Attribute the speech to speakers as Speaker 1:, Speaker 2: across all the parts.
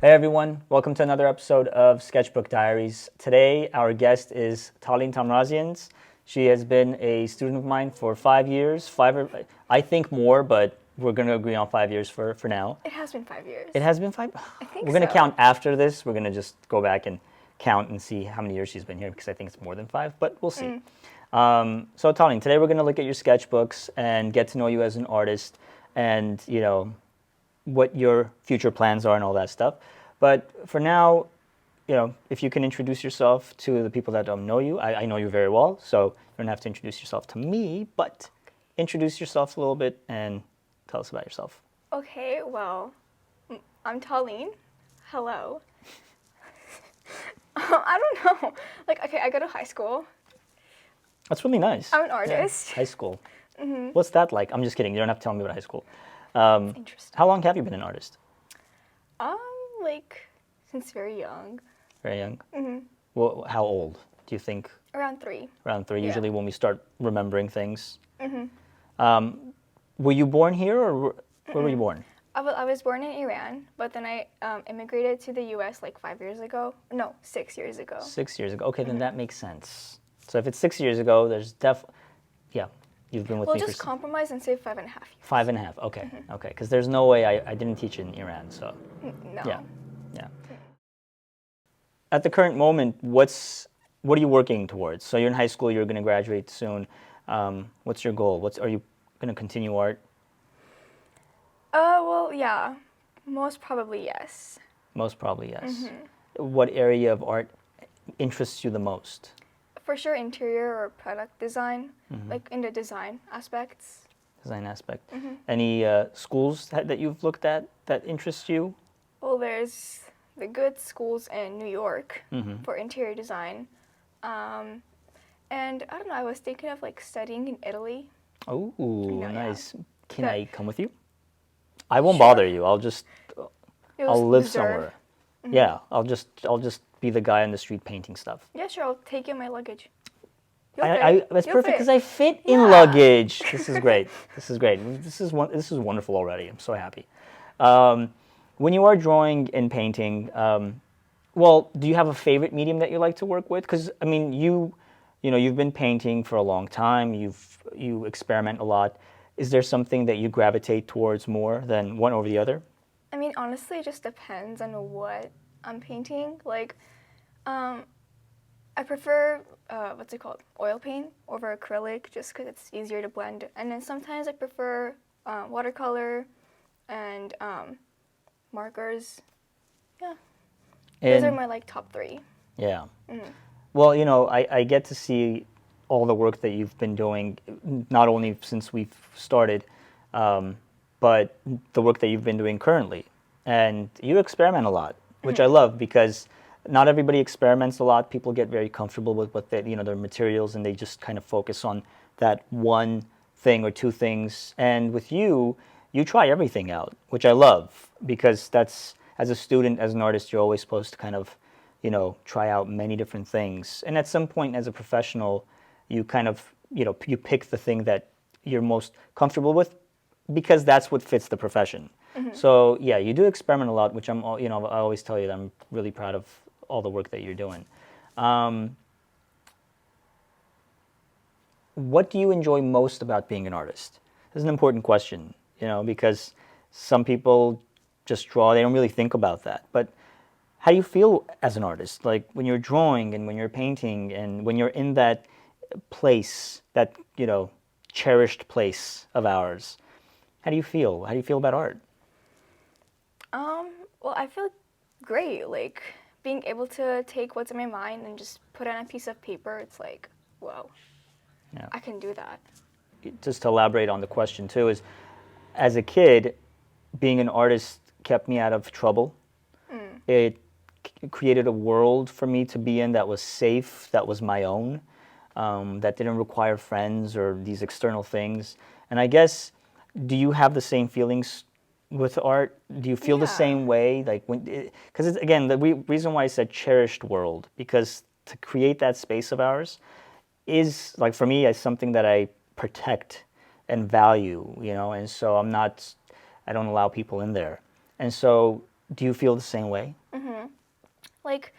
Speaker 1: Hey everyone, welcome to another episode of Sketchbook Diaries. Today our guest is Talin Tamrazians. She has been a student of mine for 5 years, I think more, but we're going to agree on 5 years for now.
Speaker 2: It has been 5 years.
Speaker 1: It has been 5?
Speaker 2: I think
Speaker 1: We're going to
Speaker 2: so.
Speaker 1: count after this. We're going to just go back and count and see how many years she's been here because I think it's more than 5, but we'll see. So Talin, today we're going to look at your sketchbooks and get to know you as an artist and, what your future plans are and all that stuff. But for now, if you can introduce yourself to the people that don't know you. I know you very well, so you don't have to introduce yourself to me, but introduce yourself a little bit and tell us about yourself.
Speaker 2: Okay, well, I'm Talin. Hello. I don't know. Okay, I go to high school.
Speaker 1: That's really nice.
Speaker 2: I'm an artist.
Speaker 1: Yeah, high school. What's that like? I'm just kidding. You don't have to tell me about high school.
Speaker 2: Interesting.
Speaker 1: How long have you been an artist?
Speaker 2: Since very young.
Speaker 1: Very young? Well, how old do you think?
Speaker 2: Around 3.
Speaker 1: Around 3,
Speaker 2: Yeah.
Speaker 1: usually when we start remembering things. Were you born here or where were you born?
Speaker 2: I was born in Iran, but then I immigrated to the U.S. 5 years ago. No, 6 years ago.
Speaker 1: 6 years ago. Okay, then that makes sense. So if it's 6 years ago, there's yeah, you've been with
Speaker 2: We'll
Speaker 1: me
Speaker 2: just
Speaker 1: for
Speaker 2: compromise and say 5.5 years.
Speaker 1: 5.5. Okay, okay, because there's no way I didn't teach in Iran, so
Speaker 2: No.
Speaker 1: yeah. At the current moment, what are you working towards? So you're in high school, you're going to graduate soon. What's your goal? Are you going to continue art?
Speaker 2: Well, yeah. Most probably yes.
Speaker 1: Most probably, yes. What area of art interests you the most?
Speaker 2: For sure, interior or product design, in the design aspects.
Speaker 1: Design aspect. Any schools that you've looked at that interest you?
Speaker 2: Well, there's the good schools in New York for interior design. And I don't know, I was thinking of studying in Italy.
Speaker 1: Oh, nice.
Speaker 2: Yeah.
Speaker 1: Can I come with you? I won't bother you. I'll live
Speaker 2: reserve.
Speaker 1: somewhere. Yeah, I'll just be the guy on the street painting stuff.
Speaker 2: Yeah, sure, I'll take in my luggage.
Speaker 1: That's
Speaker 2: You'll
Speaker 1: perfect
Speaker 2: fit.
Speaker 1: because I fit in luggage. This is great. This is great. This is wonderful already. I'm so happy. When you are drawing and painting, well, do you have a favorite medium that you like to work with? Because I mean, you've been painting for a long time. You experiment a lot. Is there something that you gravitate towards more than one over the other?
Speaker 2: I mean, honestly, it just depends on what I'm painting. I prefer, oil paint over acrylic just because it's easier to blend. And then sometimes I prefer watercolor and markers. Yeah. Those are my top 3.
Speaker 1: Yeah. Well, I get to see all the work that you've been doing, not only since we've started, but the work that you've been doing currently. And you experiment a lot, which I love because not everybody experiments a lot. People get very comfortable with what their materials, and they just kind of focus on that one thing or two things. And with you try everything out, which I love because that's, as a student, as an artist, you're always supposed to kind of, try out many different things. And at some point as a professional, you kind of, you pick the thing that you're most comfortable with because that's what fits the profession. So yeah, you do experiment a lot, which I always tell you that I'm really proud of all the work that you're doing. What do you enjoy most about being an artist? This is an important question, because some people just draw, they don't really think about that. But how do you feel as an artist? Like when you're drawing and when you're painting and when you're in that place, that, cherished place of ours, how do you feel? How do you feel about art?
Speaker 2: Well, I feel great. Being able to take what's in my mind and just put it on a piece of paper, it's whoa,
Speaker 1: Yeah.
Speaker 2: I can do that.
Speaker 1: Just to elaborate on the question too, is as a kid, being an artist kept me out of trouble. It created a world for me to be in that was safe, that was my own, that didn't require friends or these external things. And I guess, do you have the same feelings with art? Do you feel the same way? Because again, the reason why I said cherished world, because to create that space of ours is, for me, is something that I protect and value, and so I don't allow people in there. And so Do you feel the same way?
Speaker 2: Like,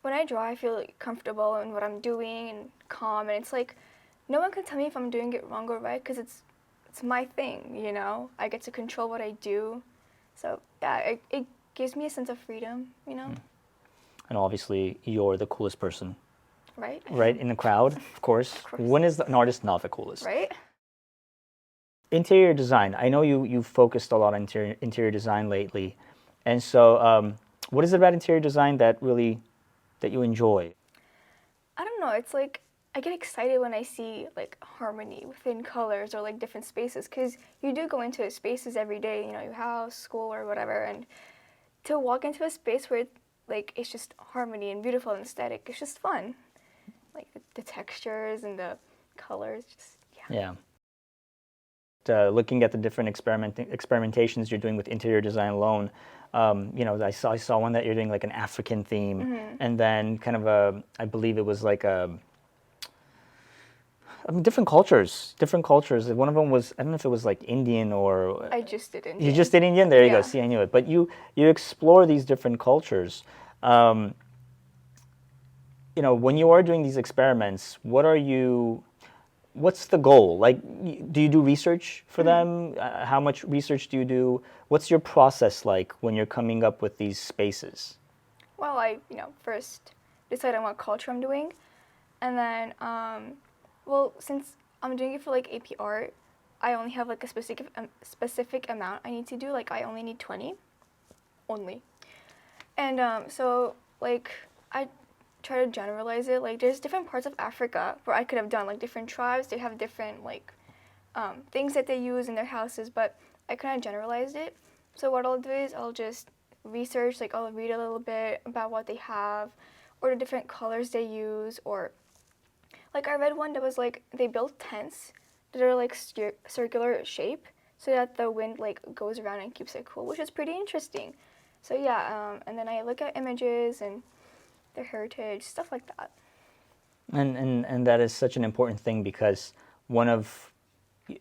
Speaker 2: when I draw, I feel like comfortable in what I'm doing and calm, and it's like no one can tell me if I'm doing it wrong or right because it's my thing, you know. I get to control what I do, so yeah, it gives me a sense of freedom, you know.
Speaker 1: And obviously, you're the coolest person,
Speaker 2: Right?
Speaker 1: right, in the crowd, of course.
Speaker 2: Of course.
Speaker 1: When is an artist not the coolest?
Speaker 2: Right?
Speaker 1: Interior design. I know you've focused a lot on interior design lately, and so what is it about interior design that you enjoy?
Speaker 2: I don't know. It's like I get excited when I see like harmony within colors or like different spaces because you do go into spaces every day, you know, your house, school, or whatever, and to walk into a space where like it's just harmony and beautiful and aesthetic, it's just fun. Like the textures and the colors, just yeah.
Speaker 1: Yeah. Looking at the different experimentations you're doing with interior design alone, you know, I saw one that you're doing like an African theme, and then kind of I believe it was like different cultures. Different cultures. One of them was, I don't know if it was like Indian or.
Speaker 2: I just did Indian.
Speaker 1: You just did Indian? There you go.
Speaker 2: Yeah.
Speaker 1: See, I knew it. But you explore these different cultures. You know, when you are doing these experiments, what's the goal? Like, do you do research for them? How much research do you do? What's your process like when you're coming up with these spaces?
Speaker 2: Well, I, you know, first decide on what culture I'm doing, and then, well, since I'm doing it for like AP art, I only have like a specific amount I need to do. Like I only need 20, only, and so like I try to generalize it. Like there's different parts of Africa where I could have done like different tribes. They have different like things that they use in their houses, but I kind of generalized it. So what I'll do is I'll just research, like I'll read a little bit about what they have or the different colors they use, or like I read one that was like they built tents that are like circular shape so that the wind like goes around and keeps it cool, which is pretty interesting. So yeah, and then I look at images and their heritage, stuff like that.
Speaker 1: And that is such an important thing because one of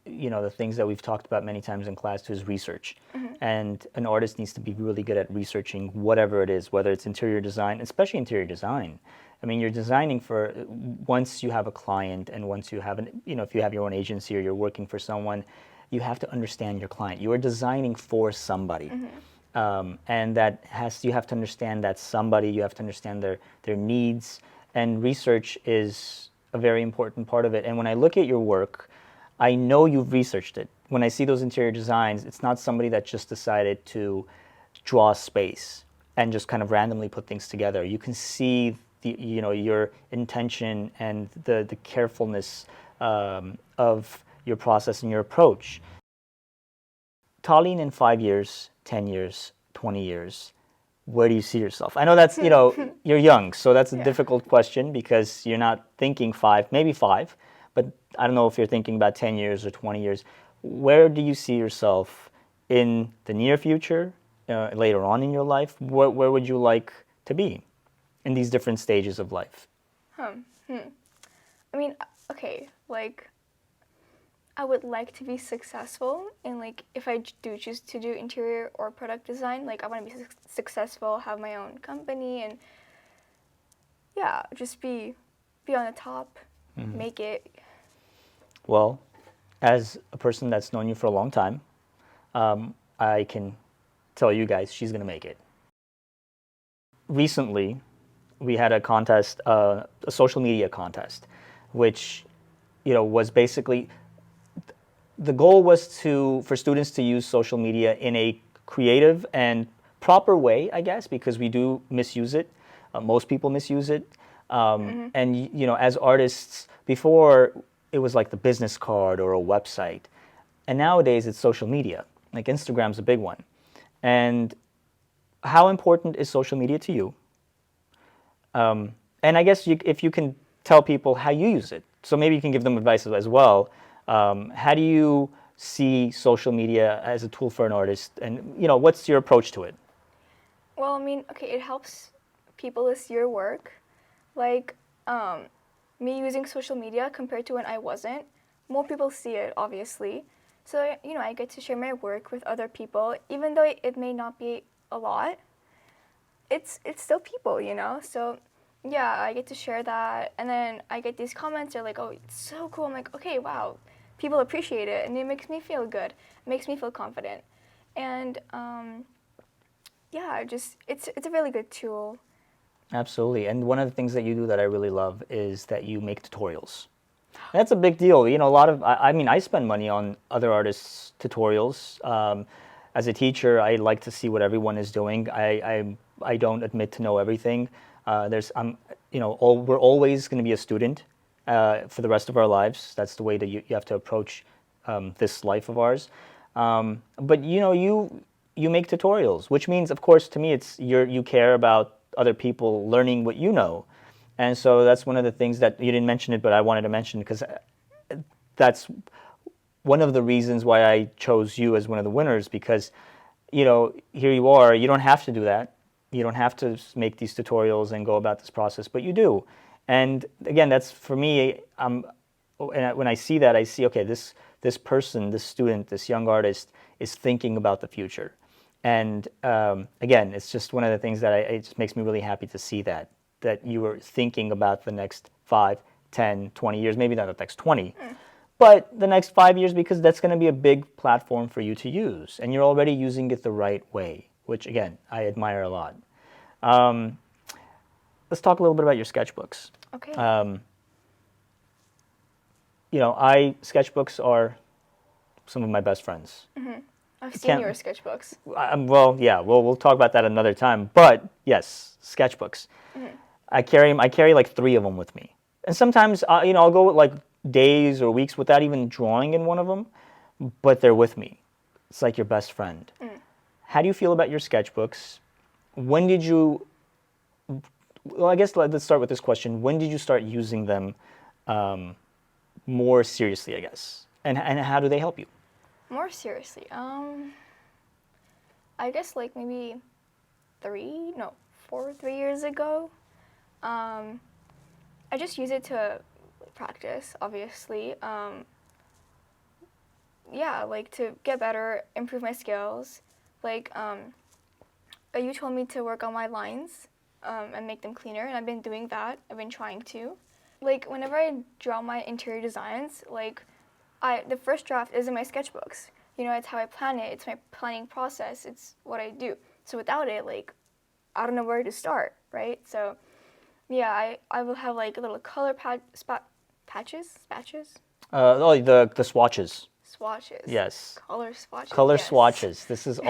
Speaker 1: you know the things that we've talked about many times in class too is research, and an artist needs to be really good at researching whatever it is, whether it's interior design, especially interior design. I mean, you're designing for once you have a client and once you have you know, if you have your own agency or you're working for someone, you have to understand your client. You are designing for somebody. And you have to understand that somebody, you have to understand their needs, and research is a very important part of it. And when I look at your work, I know you've researched it. When I see those interior designs, it's not somebody that just decided to draw space and just kind of randomly put things together. You can see you know, your intention and the carefulness of your process and your approach. Talin, in 5 years, 10 years, 20 years, where do you see yourself? I know that's, you know, you're young, so that's a difficult question because you're not thinking 5, maybe 5, but I don't know if you're thinking about 10 years or 20 years. Where do you see yourself in the near future, later on in your life? Where would you like to be in these different stages of life?
Speaker 2: I mean, okay, like I would like to be successful in like if I do choose to do interior or product design, like I want to be successful, have my own company, and yeah, just be on the top, make it.
Speaker 1: Well, as a person that's known you for a long time, I can tell you guys she's going to make it. Recently, we had a contest, a social media contest, which, you know, was basically the goal was for students to use social media in a creative and proper way, I guess, because we do misuse it. Most people misuse it. And, you know, as artists, before it was like the business card or a website. And nowadays it's social media. Like Instagram's a big one. And how important is social media to you? And I guess if you can tell people how you use it. So maybe you can give them advice as well. How do you see social media as a tool for an artist? And, you know, what's your approach to it?
Speaker 2: Well, I mean, okay, it helps people to see your work. Like, me using social media compared to when I wasn't, more people see it, obviously. So, you know, I get to share my work with other people, even though it may not be a lot, it's still people, you know? So yeah, I get to share that, and then I get these comments. They're like, "Oh, it's so cool." I'm like, "Okay, wow, people appreciate it," and it makes me feel good. It makes me feel confident, and yeah, just it's a really good tool.
Speaker 1: Absolutely. And one of the things that you do that I really love is that you make tutorials. That's a big deal. You know, a lot of, I mean, I spend money on other artists' tutorials. As a teacher, I like to see what everyone is doing. I don't admit to know everything. You know, we're always going to be a student for the rest of our lives. That's the way that you have to approach this life of ours. But you know, you make tutorials, which means, of course, to me, it's you care about other people learning what you know. And so that's one of the things that you didn't mention it, but I wanted to mention because that's one of the reasons why I chose you as one of the winners, because, you know, here you are, you don't have to do that. You don't have to make these tutorials and go about this process, but you do. And again, that's for me, and when I see that, I see, okay, this person, this student, this young artist is thinking about the future. And again, it's just one of the things that it just makes me really happy to see that you are thinking about the next 5, 10, 20 years, maybe not the next 20, but the next 5 years, because that's going to be a big platform for you to use. And you're already using it the right way, which, again, I admire a lot. Let's talk a little bit about your sketchbooks.
Speaker 2: Okay.
Speaker 1: You know, sketchbooks are some of my best friends.
Speaker 2: I've seen your sketchbooks.
Speaker 1: Well, yeah, we'll talk about that another time. But yes, sketchbooks. I carry like 3 of them with me, and sometimes you know, I'll go like days or weeks without even drawing in one of them, but they're with me. It's like your best friend. How do you feel about your sketchbooks? When did you? Well, I guess let's start with this question. When did you start using them more seriously, I guess, and how do they help you?
Speaker 2: More seriously, I guess like maybe 3 years ago. I just use it to practice, obviously. Yeah, like to get better, improve my skills. Like, you told me to work on my lines and make them cleaner, and I've been doing that. I've been trying to. Like, whenever I draw my interior designs, like, the first draft is in my sketchbooks. You know, it's how I plan it. It's my planning process. It's what I do. So without it, like, I don't know where to start, right? So, yeah, I will have like little color patches.
Speaker 1: The swatches.
Speaker 2: Swatches.
Speaker 1: Yes.
Speaker 2: Color swatches.
Speaker 1: Color
Speaker 2: yes.
Speaker 1: swatches. This is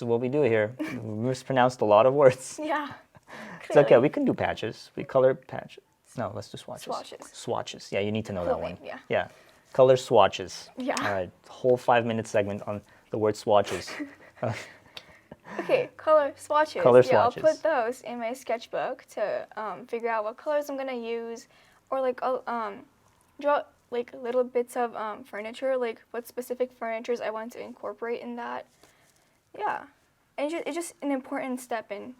Speaker 1: what we do here. We mispronounced a lot of words.
Speaker 2: Yeah.
Speaker 1: It's okay. We can do patches. We color patches. No, let's do swatches.
Speaker 2: Swatches.
Speaker 1: Swatches. Yeah, you need to know that one.
Speaker 2: Yeah.
Speaker 1: Yeah. Color swatches.
Speaker 2: Yeah.
Speaker 1: All right. Whole 5-minute segment on the word swatches.
Speaker 2: Okay, color swatches.
Speaker 1: Color
Speaker 2: Yeah,
Speaker 1: swatches.
Speaker 2: I'll put those in my sketchbook to figure out what colors I'm gonna use, or like I'll draw like little bits of furniture, like what specific furnitures I want to incorporate in that. Yeah, and it's just an important step in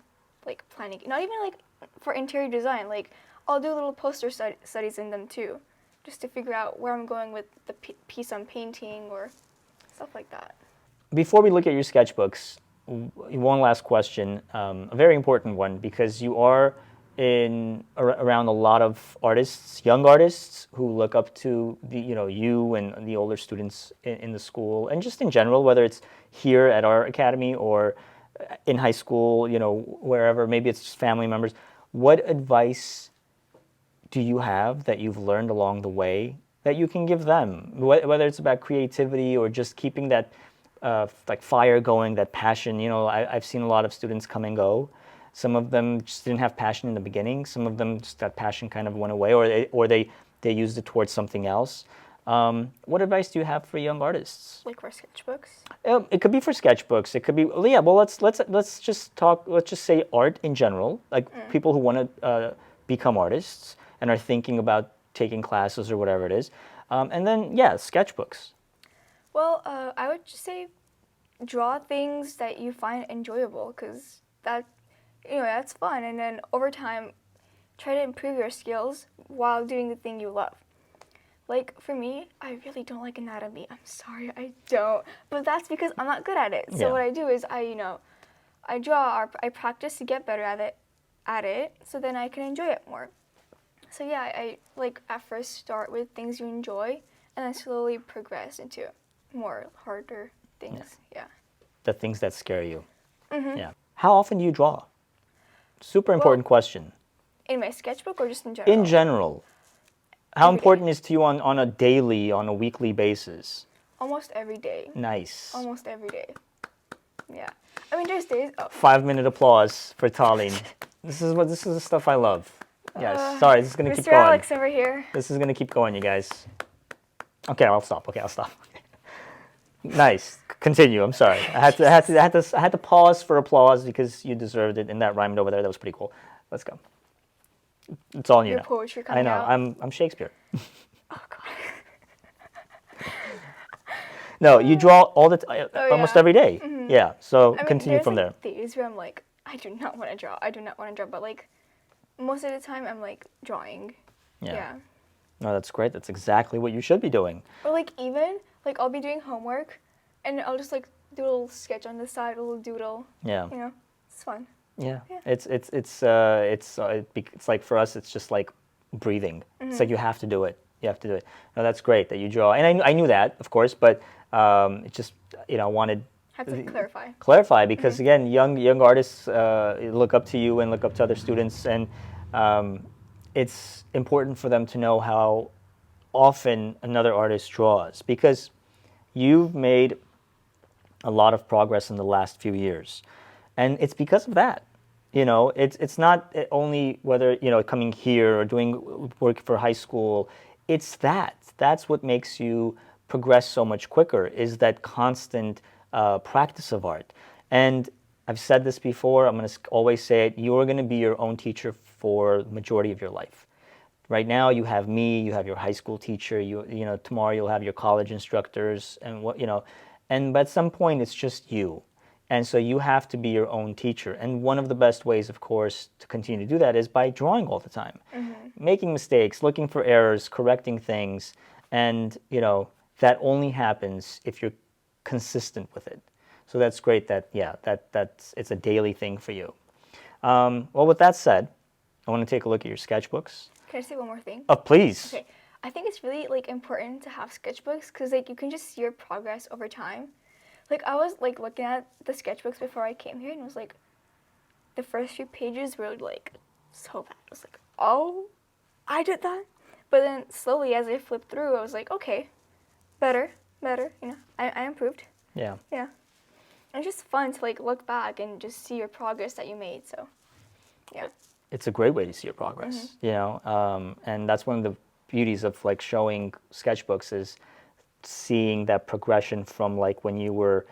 Speaker 2: like planning. Not even like for interior design. Like I'll do little poster studies in them too, just to figure out where I'm going with the piece I'm painting or stuff like that.
Speaker 1: Before we look at your sketchbooks, one last question, a very important one, because you are around a lot of artists, young artists, who look up to you and the older students in the school, and just in general, whether it's here at our academy or in high school, you know, wherever, maybe it's just family members. What advice do you have that you've learned along the way that you can give them, whether it's about creativity or just keeping that like fire going, that passion? You know, I've seen a lot of students come and go. Some of them just didn't have passion in the beginning. Some of them just that passion kind of went away, or they used it towards something else. What advice do you have for young artists?
Speaker 2: Like for sketchbooks?
Speaker 1: It could be for sketchbooks. It could be, yeah. Well, let's just talk. Let's just say art in general, like people who want to become artists and are thinking about taking classes or whatever it is. And then, yeah, sketchbooks.
Speaker 2: Well, I would just say draw things that you find enjoyable, because that's fun. And then over time, try to improve your skills while doing the thing you love. Like for me, I really don't like anatomy. I'm sorry, I don't. But that's because I'm not good at it. So what I do is I I draw or I practice to get better at it, so then I can enjoy it more. So yeah, I like at first start with things you enjoy, and then slowly progress into more harder things. Yeah.
Speaker 1: The things that scare you.
Speaker 2: Mm-hmm.
Speaker 1: Yeah. How often do you draw? Super
Speaker 2: Well,
Speaker 1: important question.
Speaker 2: in my sketchbook or just in general?
Speaker 1: In general, how
Speaker 2: Every day.
Speaker 1: important is to you on a daily, on a weekly basis?
Speaker 2: Almost every day.
Speaker 1: Nice.
Speaker 2: Almost every day. Yeah. I mean, there's days. Oh.
Speaker 1: 5-minute applause for Talin. This is the stuff I love. Yes. Sorry, this is gonna keep
Speaker 2: Mr.
Speaker 1: going.
Speaker 2: Alex over here.
Speaker 1: This is gonna keep going, you guys. Okay, I'll stop. Okay, I'll stop. Nice. Continue. I'm sorry. I had to pause for applause because you deserved it, and that rhymed over there. That was pretty cool. Let's go. It's all you
Speaker 2: Your
Speaker 1: know.
Speaker 2: poetry
Speaker 1: I
Speaker 2: coming
Speaker 1: know.
Speaker 2: out.
Speaker 1: I'm Shakespeare.
Speaker 2: Oh god.
Speaker 1: No, you draw all the almost
Speaker 2: yeah.
Speaker 1: every day.
Speaker 2: Mhm.
Speaker 1: Yeah. So
Speaker 2: I mean,
Speaker 1: continue
Speaker 2: there's
Speaker 1: from
Speaker 2: like
Speaker 1: there.
Speaker 2: days where I'm like, I do not want to draw. I do not want to draw. But like, most of the time, I'm like drawing. Yeah.
Speaker 1: No, that's great. That's exactly what you should be doing.
Speaker 2: Or like even like I'll be doing homework, and I'll just like do a little sketch on the side, a little doodle.
Speaker 1: Yeah.
Speaker 2: You know, it's fun.
Speaker 1: Yeah.
Speaker 2: Yeah.
Speaker 1: It's like for us, it's just like breathing. It's like you have to do it. You have to do it. No, that's great that you draw, and I knew that, of course, but it just I wanted
Speaker 2: Have to clarify.
Speaker 1: clarify because again, young artists look up to you and look up to other students, and it's important for them to know how often another artist draws because you've made a lot of progress in the last few years, and it's because of that. It's not only whether coming here or doing work for high school. It's that's what makes you progress so much quicker. Is that constant practice of art. And I've said this before. I'm going to always say it. You're going to be your own teacher for the majority of your life. Right now, you have me. You have your high school teacher. Tomorrow you'll have your college instructors, and but at some point it's just you. And so you have to be your own teacher. And one of the best ways, of course, to continue to do that is by drawing all the time, making mistakes, looking for errors, correcting things. And, that only happens if you're consistent with it. So that's great that's it's a daily thing for you. Well, with that said, I want to take a look at your sketchbooks.
Speaker 2: Can I say one more thing?
Speaker 1: Oh, please.
Speaker 2: Okay. I think it's really like important to have sketchbooks because like you can just see your progress over time. Like I was like looking at the sketchbooks before I came here and it was like the first few pages were like so bad. I was like, oh, I did that. But then slowly as I flipped through, I was like, okay, better. I improved.
Speaker 1: Yeah.
Speaker 2: Yeah. And it's just fun to like look back and just see your progress that you made. So, yeah.
Speaker 1: It's a great way to see your progress, and that's one of the beauties of like showing sketchbooks is seeing that progression from like when you were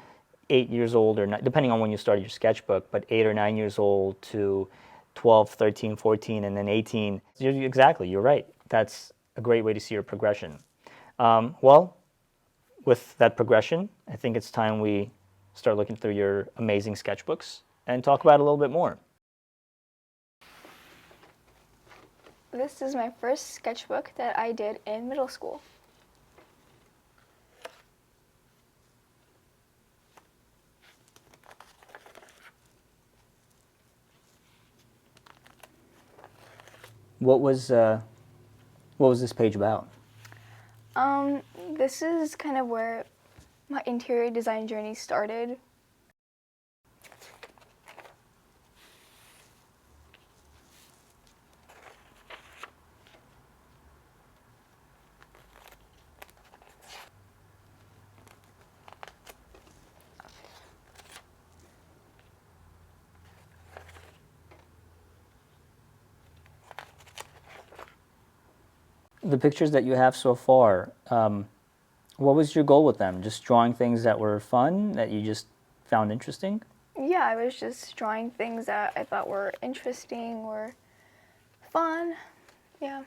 Speaker 1: 8 years old or not, depending on when you started your sketchbook, but 8 or 9 years old to 12, 13, 14, and then 18. Exactly, you're right. That's a great way to see your progression. Well, with that progression, I think it's time we start looking through your amazing sketchbooks and talk about it a little bit more.
Speaker 2: This is my first sketchbook that I did in middle school.
Speaker 1: What was this page about?
Speaker 2: This is kind of where my interior design journey started.
Speaker 1: The pictures that you have so far, what was your goal with them? Just drawing things that were fun, that you just found interesting?
Speaker 2: Yeah, I was just drawing things that I thought were interesting or fun. Yeah.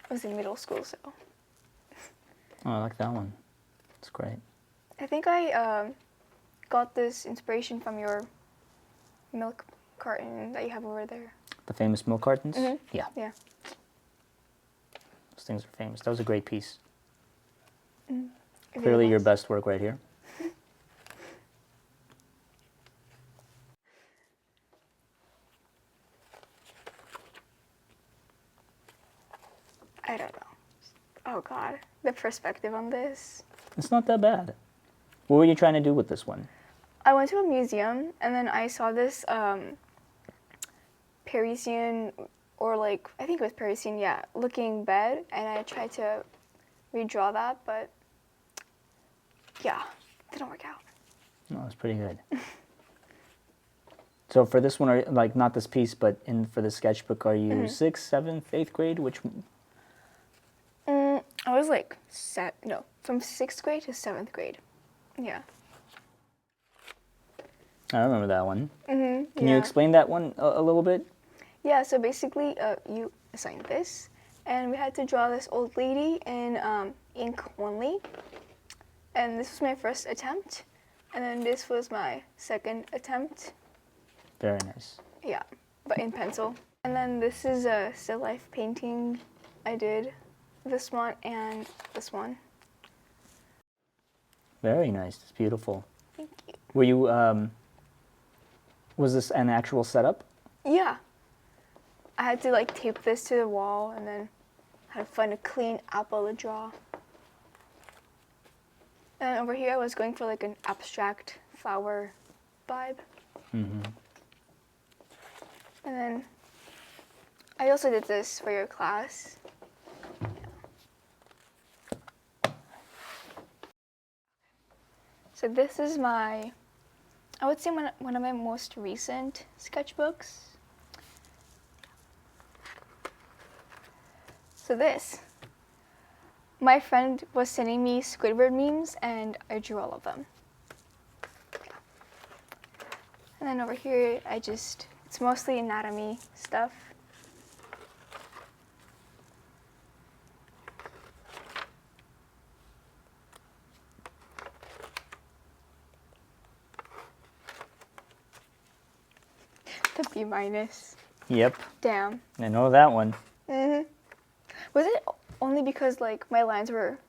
Speaker 2: I was in middle school, so.
Speaker 1: Oh, I like that one. It's great.
Speaker 2: I think I got this inspiration from your milk carton that you have over there.
Speaker 1: The famous milk cartons?
Speaker 2: Mhm.
Speaker 1: Yeah.
Speaker 2: Yeah.
Speaker 1: Those things are famous. That was a great piece.
Speaker 2: It
Speaker 1: Clearly
Speaker 2: really
Speaker 1: your
Speaker 2: was.
Speaker 1: best work right here.
Speaker 2: I don't know. Oh God, the perspective on this.
Speaker 1: It's not that bad. What were you trying to do with this one?
Speaker 2: I went to a museum and then I saw this Parisian, or like, I think it was Parisian, yeah, looking bed, and I tried to redraw that, but yeah, didn't work out.
Speaker 1: No, it's pretty good. So for this one, like not this piece, but for the sketchbook, are you 6th, 7th, 8th grade? Which?
Speaker 2: I was like from 6th grade to 7th grade. Yeah.
Speaker 1: I remember that one. Can you
Speaker 2: Yeah.
Speaker 1: explain that one a little bit?
Speaker 2: Yeah, so basically, you assigned this, and we had to draw this old lady in ink only. And this was my first attempt, and then this was my second attempt.
Speaker 1: Very nice.
Speaker 2: Yeah, but in pencil. And then this is a still life painting I did. This one and this one.
Speaker 1: Very nice. It's beautiful.
Speaker 2: Thank you.
Speaker 1: Were you, was this an actual setup?
Speaker 2: Yeah. I had to like tape this to the wall and then had to find a clean apple to draw. And over here I was going for like an abstract flower vibe.
Speaker 1: Mm-hmm.
Speaker 2: And then I also did this for your class. So this is I would say one of my most recent sketchbooks. So my friend was sending me Squidward memes and I drew all of them. And then over here, it's mostly anatomy stuff. The B minus.
Speaker 1: Yep.
Speaker 2: Damn.
Speaker 1: I know that one.
Speaker 2: Was it only because like my lines were?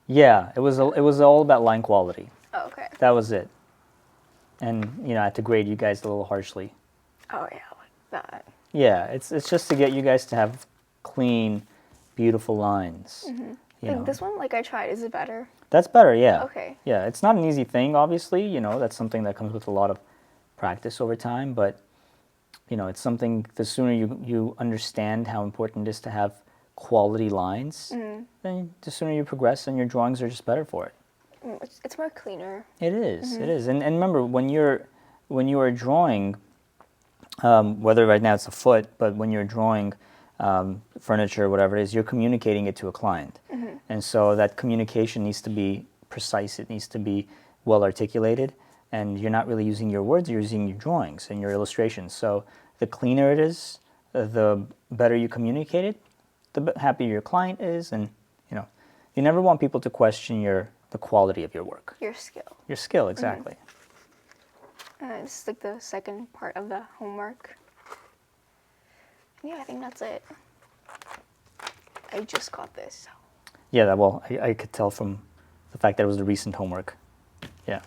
Speaker 1: Yeah, it was all about line quality.
Speaker 2: Oh, okay.
Speaker 1: That was it. And I had to grade you guys a little harshly.
Speaker 2: Oh yeah, like that.
Speaker 1: Yeah, it's just to get you guys to have clean, beautiful lines. You
Speaker 2: Like
Speaker 1: know.
Speaker 2: this one, like I tried. Is it better?
Speaker 1: That's better, yeah.
Speaker 2: Okay.
Speaker 1: Yeah, it's not an easy thing, obviously. That's something that comes with a lot of practice over time. But it's something. The sooner you understand how important it is to have quality lines, then the sooner you progress, and your drawings are just better for it.
Speaker 2: It's more cleaner.
Speaker 1: It is. It is. And remember, when you are drawing, whether right now it's a foot, but when you're drawing furniture, whatever it is, you're communicating it to a client. And so that communication needs to be precise. It needs to be well articulated. And you're not really using your words, you're using your drawings and your illustrations. So the cleaner it is, the better you communicate it, the happier your client is. And, you never want people to question the quality of your work.
Speaker 2: Your skill.
Speaker 1: Your skill, exactly.
Speaker 2: It's like the second part of the homework. Yeah, I think that's it. I just got this. So.
Speaker 1: Yeah, well, I could tell from the fact that it was the recent homework. Yeah.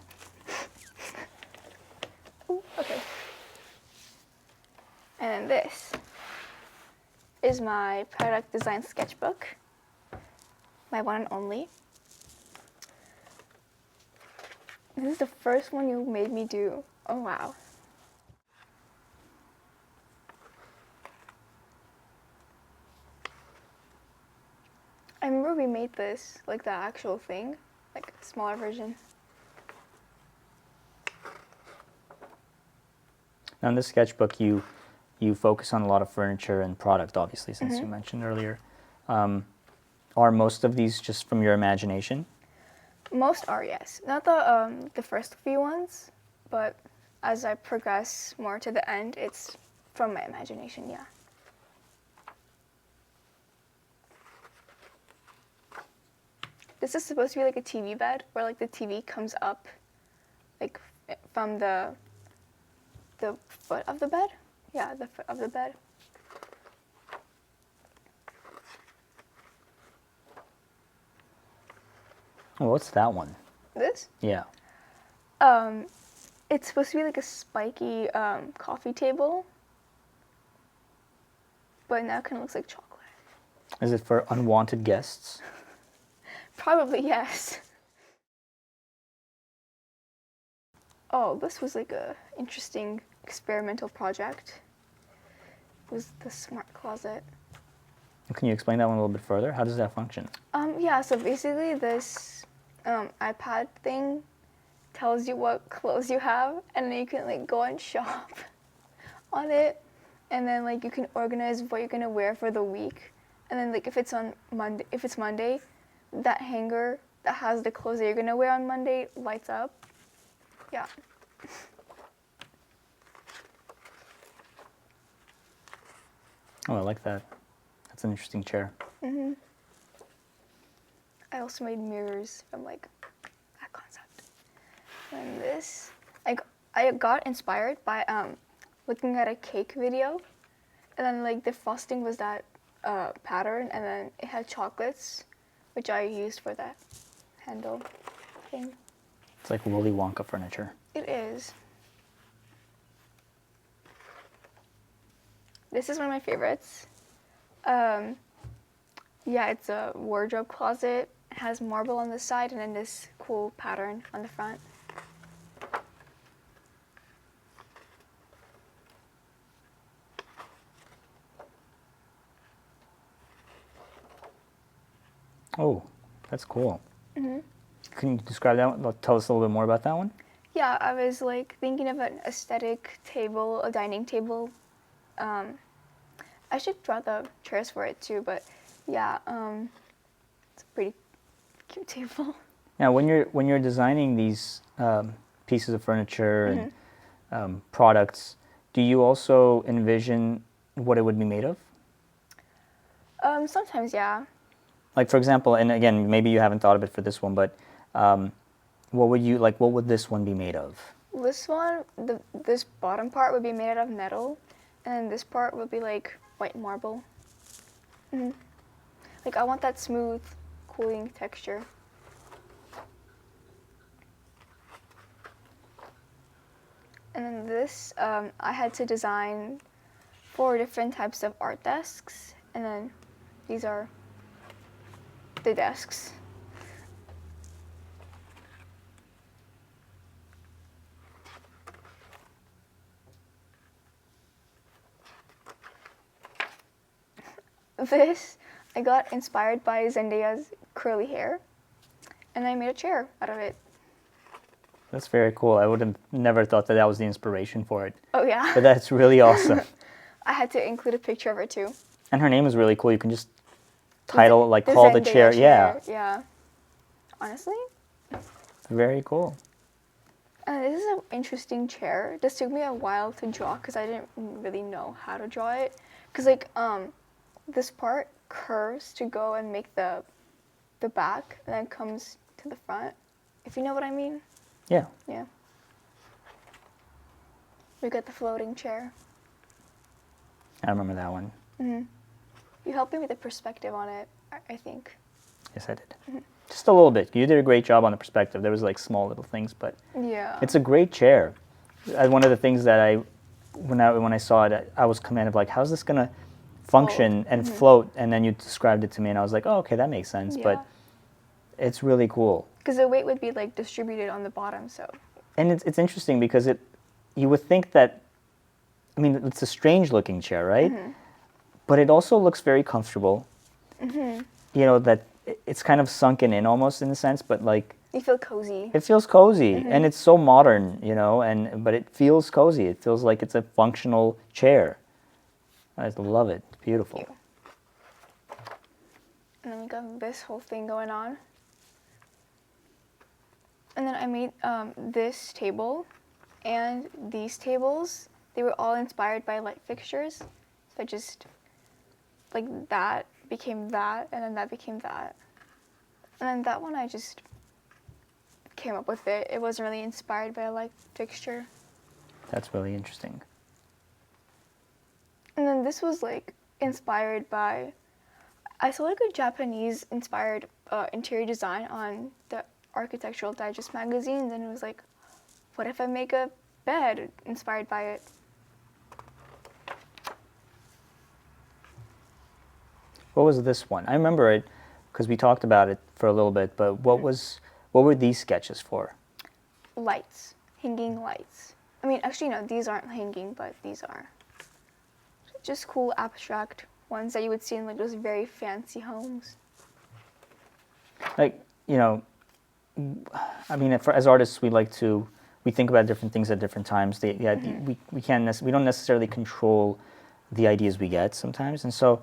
Speaker 2: Ooh, okay. And this is my product design sketchbook. My one and only. This is the first one you made me do. Oh, wow. I remember we made this, like the actual thing, like a smaller version.
Speaker 1: Now in this sketchbook, you focus on a lot of furniture and product, obviously, since you mentioned earlier. Are most of these just from your imagination?
Speaker 2: Most are, yes. Not the first few ones, but as I progress more to the end, it's from my imagination, yeah. This is supposed to be like a TV bed, where like the TV comes up, like from the foot of the bed. Yeah, the foot of the bed.
Speaker 1: Oh, what's that one?
Speaker 2: This?
Speaker 1: Yeah.
Speaker 2: It's supposed to be like a spiky coffee table, but now it kind of looks like chocolate.
Speaker 1: Is it for unwanted guests?
Speaker 2: Probably yes. Oh, this was like a interesting experimental project. It was the smart closet.
Speaker 1: Can you explain that one a little bit further? How does that function?
Speaker 2: Yeah, so basically this iPad thing tells you what clothes you have, and then you can like go and shop on it, and then like you can organize what you're gonna wear for the week, and then like if it's Monday, that hanger that has the clothes that you're gonna wear on Monday lights up. Yeah.
Speaker 1: Oh, I like that. That's an interesting chair.
Speaker 2: I also made mirrors from like that concept. And this, I got inspired by looking at a cake video, and then like the frosting was that pattern, and then it had chocolates, which I used for that handle thing.
Speaker 1: It's like Willy Wonka furniture.
Speaker 2: It is. This is one of my favorites. Yeah, it's a wardrobe closet. It has marble on the side and then this cool pattern on the front.
Speaker 1: Oh, that's cool. Can you describe that one? Tell us a little bit more about that one.
Speaker 2: Yeah, I was like thinking of an aesthetic table, a dining table. I should draw the chairs for it too, but yeah, it's a pretty cute table.
Speaker 1: Now, when you're designing these pieces of furniture and products, do you also envision what it would be made of?
Speaker 2: Sometimes, yeah.
Speaker 1: Like, for example, and again, maybe you haven't thought of it for this one, but what would this one be made of?
Speaker 2: This one, this bottom part would be made out of metal, and then this part would be like white marble. Like I want that smooth, cooling texture. And then this, I had to design 4 different types of art desks, and then these are the desks. This, I got inspired by Zendaya's curly hair, and I made a chair out of it.
Speaker 1: That's very cool. I would have never thought that was the inspiration for it.
Speaker 2: Oh yeah.
Speaker 1: But that's really awesome.
Speaker 2: I had to include a picture of her too.
Speaker 1: And her name is really cool. You can just call the
Speaker 2: Zendaya
Speaker 1: chair. Yeah.
Speaker 2: Yeah. Honestly.
Speaker 1: Very cool.
Speaker 2: This is an interesting chair. This took me a while to draw because I didn't really know how to draw it. Because like this part curves to go and make the back, and then comes to the front. If you know what I mean.
Speaker 1: Yeah.
Speaker 2: Yeah. We got the floating chair.
Speaker 1: I remember that one.
Speaker 2: You helped me with the perspective on it, I think.
Speaker 1: Yes, I did. Just a little bit. You did a great job on the perspective. There was like small little things, but
Speaker 2: Yeah.
Speaker 1: it's a great chair. One of the things that when I saw it, I was kind of like, how's this gonna function and float? And then you described it to me, and I was like, oh, okay, that makes sense.
Speaker 2: Yeah.
Speaker 1: But it's really cool.
Speaker 2: Because the weight would be like distributed on the bottom, so.
Speaker 1: And it's interesting because you would think that, I mean, it's a strange looking chair, right? But it also looks very comfortable. You know, that it's kind of sunken in almost in a sense, but like.
Speaker 2: You feel cozy.
Speaker 1: It feels cozy, and it's so modern, you know, but it feels cozy. It feels like it's a functional chair. I love it. It's beautiful.
Speaker 2: Thank you. And then we got this whole thing going on. And then I made this table and these tables. They were all inspired by light fixtures. So I just, like that became that, and then that became that. And then that one I just came up with it. It wasn't really inspired by a light fixture.
Speaker 1: That's really interesting.
Speaker 2: And then this was like inspired by, I saw like a Japanese inspired interior design on the Architectural Digest magazine, and then it was like, what if I make a bed inspired by it?
Speaker 1: What was this one? I remember it because we talked about it for a little bit. But what were these sketches for?
Speaker 2: Lights, hanging lights. I mean, actually, no, these aren't hanging, but these are just cool abstract ones that you would see in like those very fancy homes.
Speaker 1: Like, you know, I mean, as artists, we think about different things at different times. We don't necessarily control the ideas we get sometimes, and so,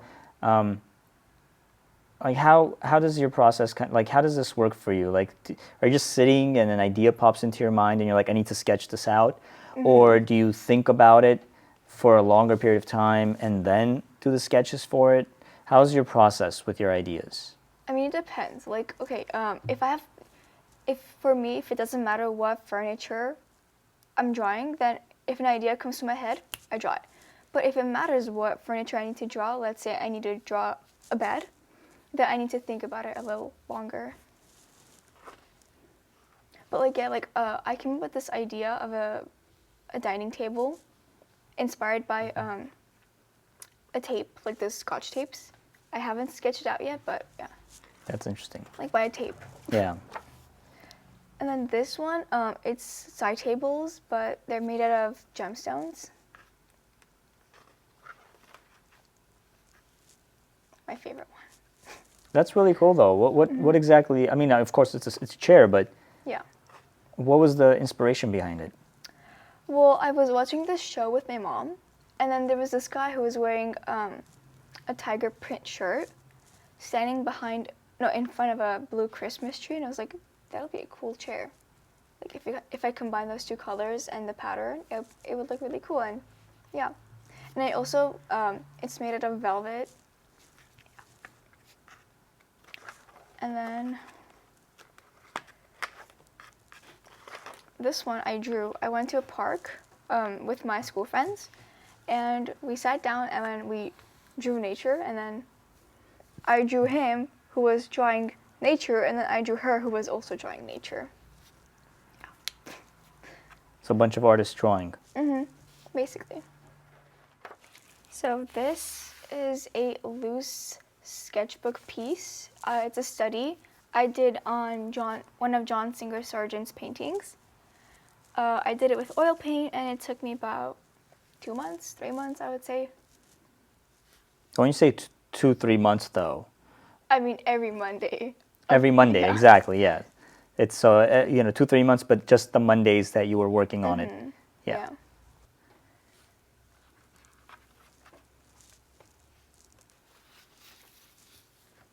Speaker 1: like, how does your process like how does this work for you? Like, are you just sitting and an idea pops into your mind and you're like, I need to sketch this out, or do you think about it for a longer period of time and then do the sketches for it? How's your process with your ideas?
Speaker 2: I mean, it depends. Like, okay, if for me, if it doesn't matter what furniture I'm drawing, then if an idea comes to my head, I draw it. But if it matters what furniture I need to draw, let's say I need to draw a bed, then I need to think about it a little longer. But like, yeah, like I came up with this idea of a dining table inspired by a tape, like those Scotch tapes. I haven't sketched it out yet, but yeah.
Speaker 1: That's interesting.
Speaker 2: Like by a tape.
Speaker 1: Yeah.
Speaker 2: And then this one, it's side tables, but they're made out of gemstones. My favorite one.
Speaker 1: That's really cool, though. What exactly? I mean, of course, it's a chair, but
Speaker 2: Yeah.
Speaker 1: what was the inspiration behind it?
Speaker 2: Well, I was watching this show with my mom, and then there was this guy who was wearing a tiger print shirt, standing in front of a blue Christmas tree, and I was like, that would be a cool chair. Like if I combine those two colors and the pattern, it would look really cool. And yeah, and I also it's made out of velvet. And then this one I drew. I went to a park with my school friends, and we sat down and then we drew nature, and then I drew him who was drawing nature, and then I drew her who was also drawing nature.
Speaker 1: So a bunch of artists drawing.
Speaker 2: Basically. So this is a loose sketchbook piece. It's a study I did on one of John Singer Sargent's paintings. I did it with oil paint, and it took me about 2 months, 3 months, I would say.
Speaker 1: When you say 2-3 months, though,
Speaker 2: I mean every Monday.
Speaker 1: every Monday,
Speaker 2: Yeah.
Speaker 1: exactly, yeah. It's 2-3 months, but just the Mondays that you were working on it. Yeah.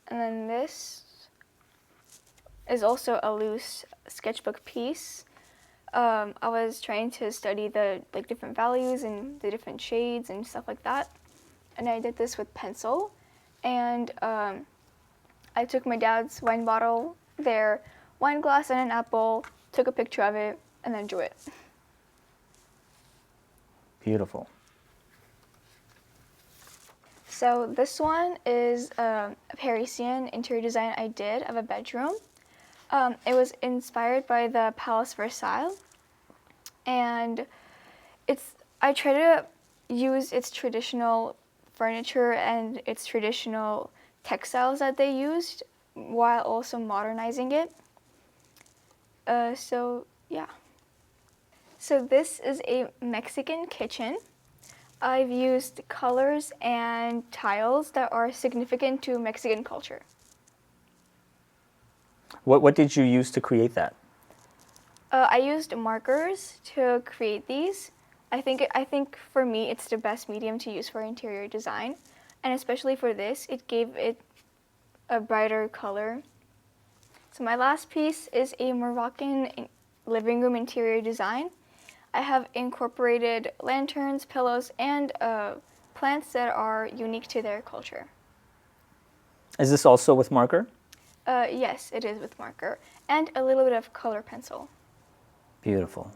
Speaker 2: And then this is also a loose sketchbook piece. I was trying to study the different values and the different shades and stuff like that. And I did this with pencil. And I took my dad's wine bottle, their wine glass, and an apple, took a picture of it, and then drew it.
Speaker 1: Beautiful.
Speaker 2: So this one is a Parisian interior design I did of a bedroom. It was inspired by the Palace Versailles, and I try to use its traditional furniture and its traditional textiles that they used while also modernizing it. So yeah. So this is a Mexican kitchen. I've used colors and tiles that are significant to Mexican culture.
Speaker 1: What did you use to create that?
Speaker 2: I used markers to create these. I think for me it's the best medium to use for interior design, and especially for this, it gave it a brighter color. So my last piece is a Moroccan living room interior design. I have incorporated lanterns, pillows, and plants that are unique to their culture.
Speaker 1: Is this also with marker?
Speaker 2: Yes, it is with marker and a little bit of color pencil.
Speaker 1: Beautiful.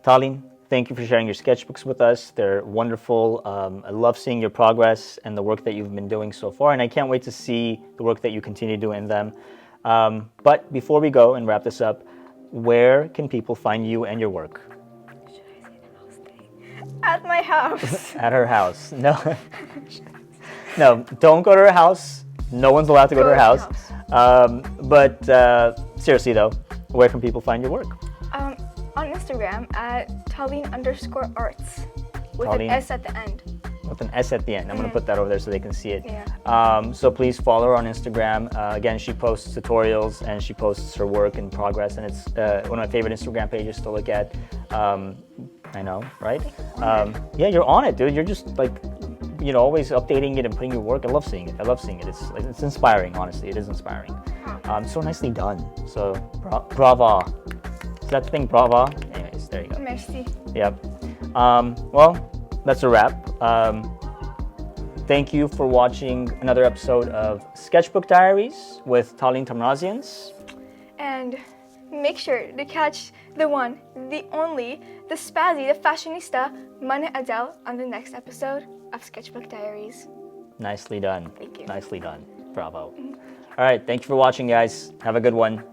Speaker 1: Talin, thank you for sharing your sketchbooks with us. They're wonderful. I love seeing your progress and the work that you've been doing so far, and I can't wait to see the work that you continue doing in them. But before we go and wrap this up, where can people find you and your work?
Speaker 2: Should I say the house thing? At my house.
Speaker 1: At her house. No, no, don't go to her house. No one's allowed to go to her house. But seriously though, where can people find your work?
Speaker 2: On Instagram at Talin_arts with
Speaker 1: Talin.
Speaker 2: an S at the end.
Speaker 1: With an S at the end. I'm going to put that over there so they can see it.
Speaker 2: Yeah.
Speaker 1: So please follow her on Instagram. Again, she posts tutorials and she posts her work in progress, and it's one of my favorite Instagram pages to look at. I know, right? Yeah, you're on it, dude. You're just like, always updating it and putting your work. I love seeing it. It's inspiring, honestly. It is inspiring. So nicely done. So brava. Is that the thing, brava? Anyways, there you go.
Speaker 2: Merci.
Speaker 1: Yep. Well, that's a wrap. Thank you for watching another episode of Sketchbook Diaries with Talin Tamrazians.
Speaker 2: And make sure to catch the one, the only, the spazzy, the fashionista, Mana Adele on the next episode of Sketchbook Diaries.
Speaker 1: Nicely done.
Speaker 2: Thank you.
Speaker 1: Nicely done. Bravo. All right. Thank you for watching, guys. Have a good one.